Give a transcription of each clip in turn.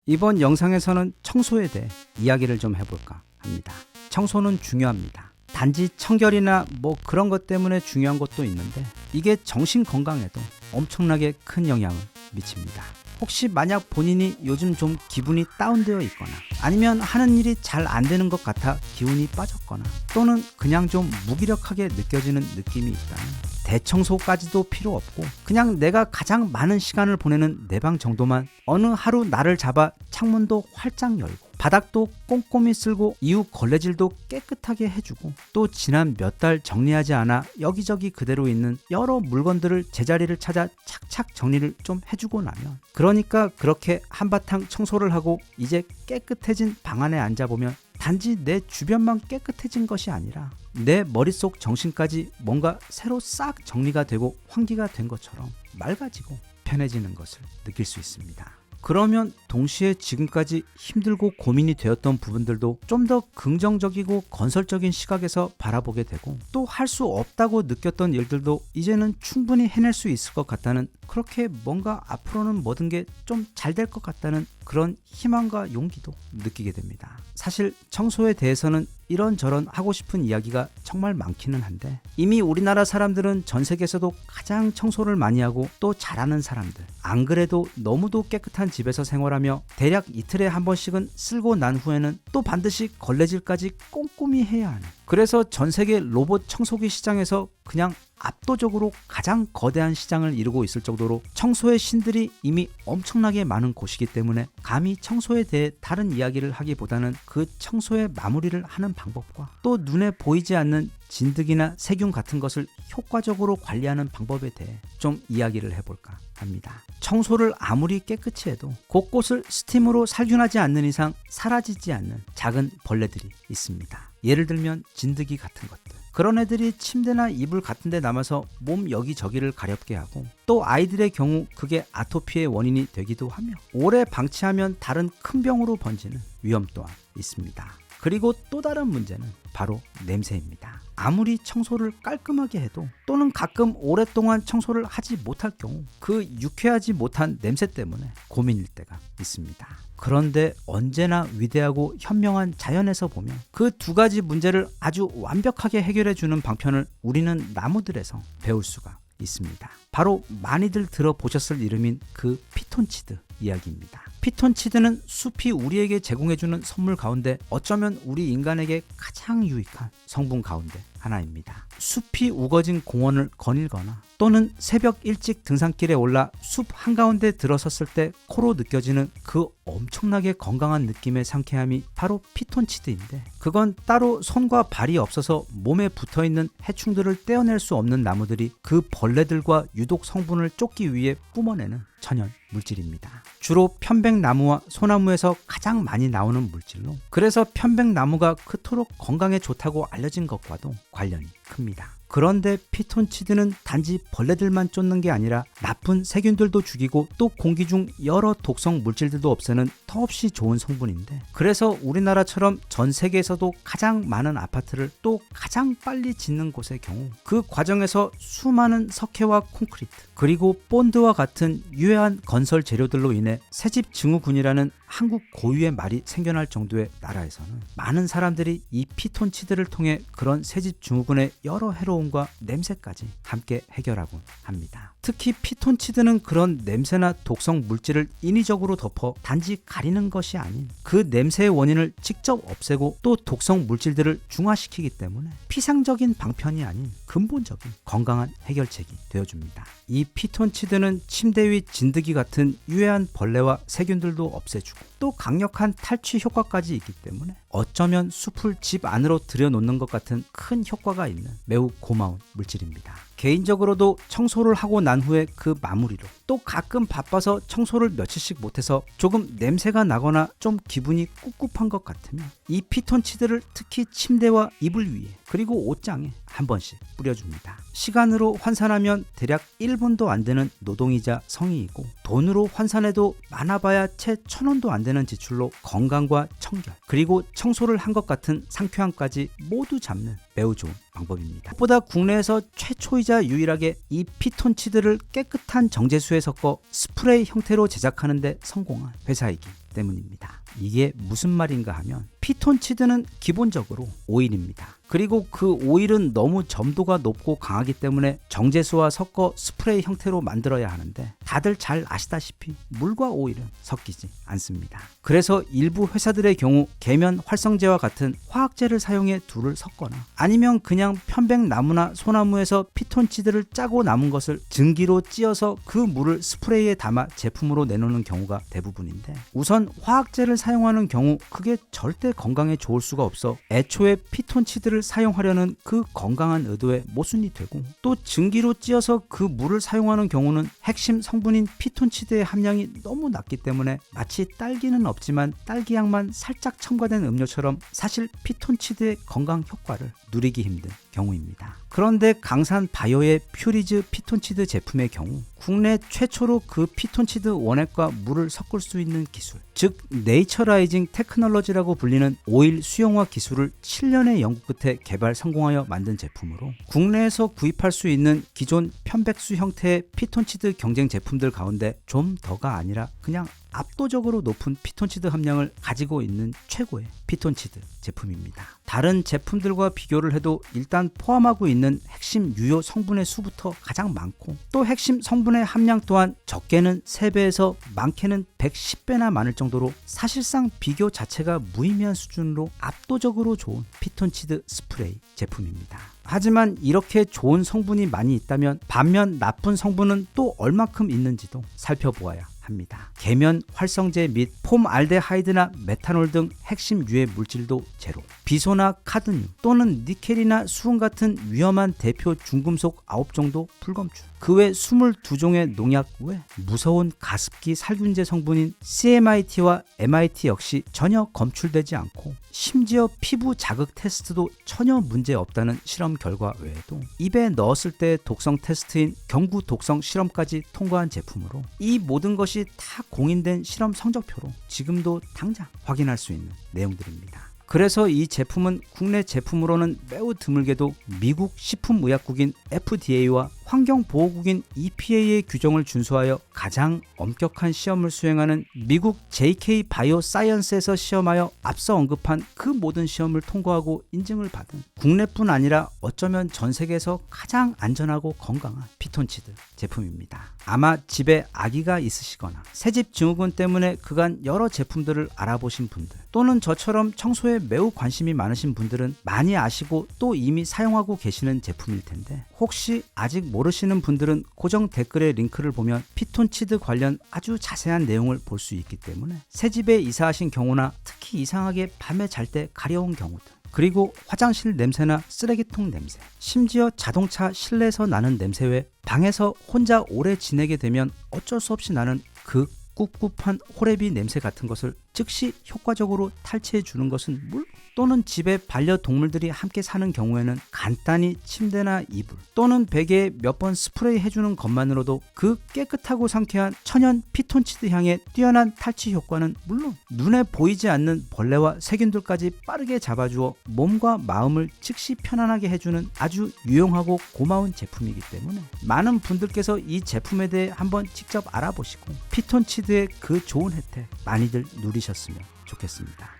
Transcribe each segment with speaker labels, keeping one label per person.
Speaker 1: 이번 영상에서는 청소에 대해 이야기를 좀 해볼까 합니다. 청소는 중요합니다. 단지 청결이나 뭐 그런 것 때문에 중요한 것도 있는데 이게 정신 건강에도 엄청나게 큰 영향을 미칩니다. 혹시 만약 본인이 요즘 좀 기분이 다운되어 있거나 아니면 하는 일이 잘 안 되는 것 같아 기운이 빠졌거나 또는 그냥 좀 무기력하게 느껴지는 느낌이 있다면 대청소까지도 필요 없고 그냥 내가 가장 많은 시간을 보내는 내 방 정도만 어느 하루 날을 잡아 창문도 활짝 열고 바닥도 꼼꼼히 쓸고 이후 걸레질도 깨끗하게 해주고 또 지난 몇 달 정리하지 않아 여기저기 그대로 있는 여러 물건들을 제자리를 찾아 착착 정리를 좀 해주고 나면 그러니까 그렇게 한바탕 청소를 하고 이제 깨끗해진 방 안에 앉아보면 단지 내 주변만 깨끗해진 것이 아니라 내 머릿속 정신까지 뭔가 새로 싹 정리가 되고 환기가 된 것처럼 맑아지고 편해지는 것을 느낄 수 있습니다. 그러면 동시에 지금까지 힘들고 고민이 되었던 부분들도 좀 더 긍정적이고 건설적인 시각에서 바라보게 되고 또 할 수 없다고 느꼈던 일들도 이제는 충분히 해낼 수 있을 것 같다는 그렇게 뭔가 앞으로는 모든 게 좀 잘 될 것 같다는 그런 희망과 용기도 느끼게 됩니다. 사실 청소에 대해서는 이런저런 하고 싶은 이야기가 정말 많기는 한데 이미 우리나라 사람들은 전 세계에서도 가장 청소를 많이 하고 또 잘하는 사람들, 안 그래도 너무도 깨끗한 집에서 생활하며 대략 이틀에 한 번씩은 쓸고 난 후에는 또 반드시 걸레질까지 꼼꼼히 해야 하는, 그래서 전 세계 로봇 청소기 시장에서 그냥 압도적으로 가장 거대한 시장을 이루고 있을 정도로 청소의 신들이 이미 엄청나게 많은 곳이기 때문에 감히 청소에 대해 다른 이야기를 하기보다는 그 청소의 마무리를 하는 방법과 또 눈에 보이지 않는 진드기나 세균 같은 것을 효과적으로 관리하는 방법에 대해 좀 이야기를 해볼까 합니다. 청소를 아무리 깨끗이 해도 곳곳을 스팀으로 살균하지 않는 이상 사라지지 않는 작은 벌레들이 있습니다. 예를 들면 진드기 같은 것들. 그런 애들이 침대나 이불 같은 데 남아서 몸 여기저기를 가렵게 하고 또 아이들의 경우 그게 아토피의 원인이 되기도 하며 오래 방치하면 다른 큰 병으로 번지는 위험 또한 있습니다. 그리고 또 다른 문제는 바로 냄새입니다. 아무리 청소를 깔끔하게 해도 또는 가끔 오랫동안 청소를 하지 못할 경우 그 유쾌하지 못한 냄새 때문에 고민일 때가 있습니다. 그런데 언제나 위대하고 현명한 자연에서 보면 그 두 가지 문제를 아주 완벽하게 해결해주는 방편을 우리는 나무들에서 배울 수가 있습니다. 바로 많이들 들어보셨을 이름인 그 피톤치드 이야기입니다. 피톤치드는 숲이 우리에게 제공해주는 선물 가운데 어쩌면 우리 인간에게 가장 유익한 성분 가운데 하나입니다. 숲이 우거진 공원을 거닐거나 또는 새벽 일찍 등산길에 올라 숲 한가운데 들어섰을 때 코로 느껴지는 그 엄청나게 건강한 느낌의 상쾌함이 바로 피톤치드인데 그건 따로 손과 발이 없어서 몸에 붙어있는 해충들을 떼어낼 수 없는 나무들이 그 벌레들과 유독 성분을 쫓기 위해 뿜어내는 천연 물질입니다. 주로 편백나무와 소나무에서 가장 많이 나오는 물질로 그래서 편백나무가 그토록 건강에 좋다고 알려진 것과도 관련이 큽니다. 그런데 피톤치드는 단지 벌레들만 쫓는 게 아니라 나쁜 세균들도 죽이고 또 공기 중 여러 독성 물질들도 없애는 더없이 좋은 성분인데 그래서 우리나라처럼 전 세계에서도 가장 많은 아파트를 또 가장 빨리 짓는 곳의 경우 그 과정에서 수많은 석회와 콘크리트 그리고 본드와 같은 유해한 건설 재료들로 인해 새집 증후군이라는 한국 고유의 말이 생겨날 정도의 나라에서는 많은 사람들이 이 피톤치드를 통해 그런 새집 증후군의 여러 해로움과 냄새까지 함께 해결하곤 합니다. 특히 피톤치드는 그런 냄새나 독성 물질을 인위적으로 덮어 단지 가리는 것이 아닌 그 냄새의 원인을 직접 없애고 또 독성 물질들을 중화시키기 때문에 피상적인 방편이 아닌 근본적인 건강한 해결책이 되어줍니다. 이 피톤치드는 침대 위 진드기 같은 유해한 벌레와 세균들도 없애주고 또 강력한 탈취 효과까지 있기 때문에 어쩌면 숲을 집 안으로 들여놓는 것 같은 큰 효과가 있는 매우 고마운 물질입니다. 개인적으로도 청소를 하고 난 후에 그 마무리로 또 가끔 바빠서 청소를 며칠씩 못해서 조금 냄새가 나거나 좀 기분이 꿉꿉한 것 같으면 이 피톤치드를 특히 침대와 이불 위에 그리고 옷장에 한 번씩 뿌려줍니다. 시간으로 환산하면 대략 1분도 안 되는 노동이자 성의이고, 돈으로 환산해도 많아봐야 채 1,000원도 안 되는 지출로 건강과 청결, 그리고 청소를 한 것 같은 상쾌함까지 모두 잡는 매우 좋은 방법입니다. 무엇보다 국내에서 최초이자 유일하게 이 피톤치드를 깨끗한 정제수에 섞어 스프레이 형태로 제작하는 데 성공한 회사이기 때문입니다. 이게 무슨 말인가 하면, 피톤치드는 기본적으로 오일입니다. 그리고 그 오일은 너무 점도가 높고 강하기 때문에 정제수와 섞어 스프레이 형태로 만들어야 하는데, 다들 잘 아시다시피 물과 오일은 섞이지 않습니다. 그래서 일부 회사들의 경우 계면 활성제와 같은 화학제를 사용해 둘을 섞거나, 아니면 그냥 편백나무나 소나무에서 피톤치드를 짜고 남은 것을 증기로 찧어서 그 물을 스프레이에 담아 제품으로 내놓는 경우가 대부분인데, 우선 화학제를 사용하는 경우 그게 절대 건강에 좋을 수가 없어 애초에 피톤치드를 사용하려는 그 건강한 의도에 모순이 되고, 또 증기로 찧어서 그 물을 사용하는 경우는 핵심 성분인 피톤치드의 함량이 너무 낮기 때문에 마치 딸기는 없지만 딸기향만 살짝 첨가된 음료처럼 사실 피톤치드의 건강 효과를 누리기 힘든 경우입니다. 그런데 강산 바이오의 퓨리즈 피톤치드 제품의 경우 국내 최초로 그 피톤치드 원액과 물을 섞을 수 있는 기술, 즉 네이처라이징 테크놀로지라고 불리는 오일 수용화 기술을 7년의 연구 끝에 개발 성공하여 만든 제품으로, 국내에서 구입할 수 있는 기존 편백수 형태의 피톤치드 경쟁 제품들 가운데 좀 더가 아니라 그냥 압도적으로 높은 피톤치드 함량을 가지고 있는 최고의 피톤치드 제품입니다. 다른 제품들과 비교를 해도 일단 포함하고 있는 핵심 유효 성분의 수부터 가장 많고, 또 핵심 성분의 함량 또한 적게는 3배에서 많게는 110배나 많을 정도로 사실상 비교 자체가 무의미한 수준으로 압도적으로 좋은 피톤치드 스프레이 제품입니다. 하지만 이렇게 좋은 성분이 많이 있다면 반면 나쁜 성분은 또 얼마큼 있는지도 살펴보아야 합니다. 계면 활성제 및 폼알데하이드나 메탄올 등 핵심 유해 물질도 제로, 비소나 카드뮴 또는 니켈이나 수은 같은 위험한 대표 중금속 9종도 불검출, 그 외 22종의 농약 외 무서운 가습기 살균제 성분인 CMIT와 MIT 역시 전혀 검출되지 않고, 심지어 피부 자극 테스트도 전혀 문제 없다는 실험 결과 외에도 입에 넣었을 때의 독성 테스트인 경구 독성 실험까지 통과한 제품으로, 이 모든 것이 다 공인된 실험 성적표로 지금도 당장 확인할 수 있는 내용들입니다. 그래서 이 제품은 국내 제품으로는 매우 드물게도 미국 식품의약국인 FDA와 환경보호국인 EPA의 규정을 준수하여 가장 엄격한 시험을 수행하는 미국 JK 바이오사이언스에서 시험하여 앞서 언급한 그 모든 시험을 통과하고 인증을 받은, 국내뿐 아니라 어쩌면 전 세계에서 가장 안전하고 건강한 피톤치드 제품입니다. 아마 집에 아기가 있으시거나 새집 증후군 때문에 그간 여러 제품들을 알아보신 분들, 또는 저처럼 청소에 매우 관심이 많으신 분들은 많이 아시고 또 이미 사용하고 계시는 제품일 텐데, 혹시 아직 모르시는 분들은 고정 댓글의 링크를 보면 피톤치드 관련 아주 자세한 내용을 볼 수 있기 때문에, 새집에 이사하신 경우나 특히 이상하게 밤에 잘 때 가려운 경우들, 그리고 화장실 냄새나 쓰레기통 냄새, 심지어 자동차 실내에서 나는 냄새 외 방에서 혼자 오래 지내게 되면 어쩔 수 없이 나는 그 꿉꿉한 호레비 냄새 같은 것을 즉시 효과적으로 탈취해 주는 것은 물, 또는 집에 반려동물들이 함께 사는 경우에는 간단히 침대나 이불 또는 베개에 몇 번 스프레이 해주는 것만으로도 그 깨끗하고 상쾌한 천연 피톤치드 향의 뛰어난 탈취 효과는 물론 눈에 보이지 않는 벌레와 세균들까지 빠르게 잡아주어 몸과 마음을 즉시 편안하게 해주는 아주 유용하고 고마운 제품이기 때문에, 많은 분들께서 이 제품에 대해 한번 직접 알아보시고 피톤치드의 그 좋은 혜택 많이들 누리셨으면 좋겠습니다.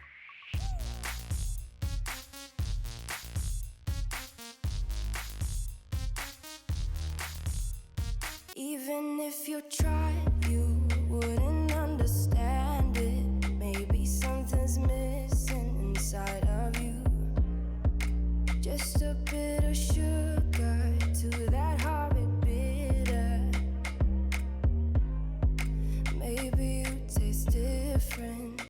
Speaker 2: Even if you tried, you wouldn't understand it. Maybe something's missing inside of you. Just a bit of sugar.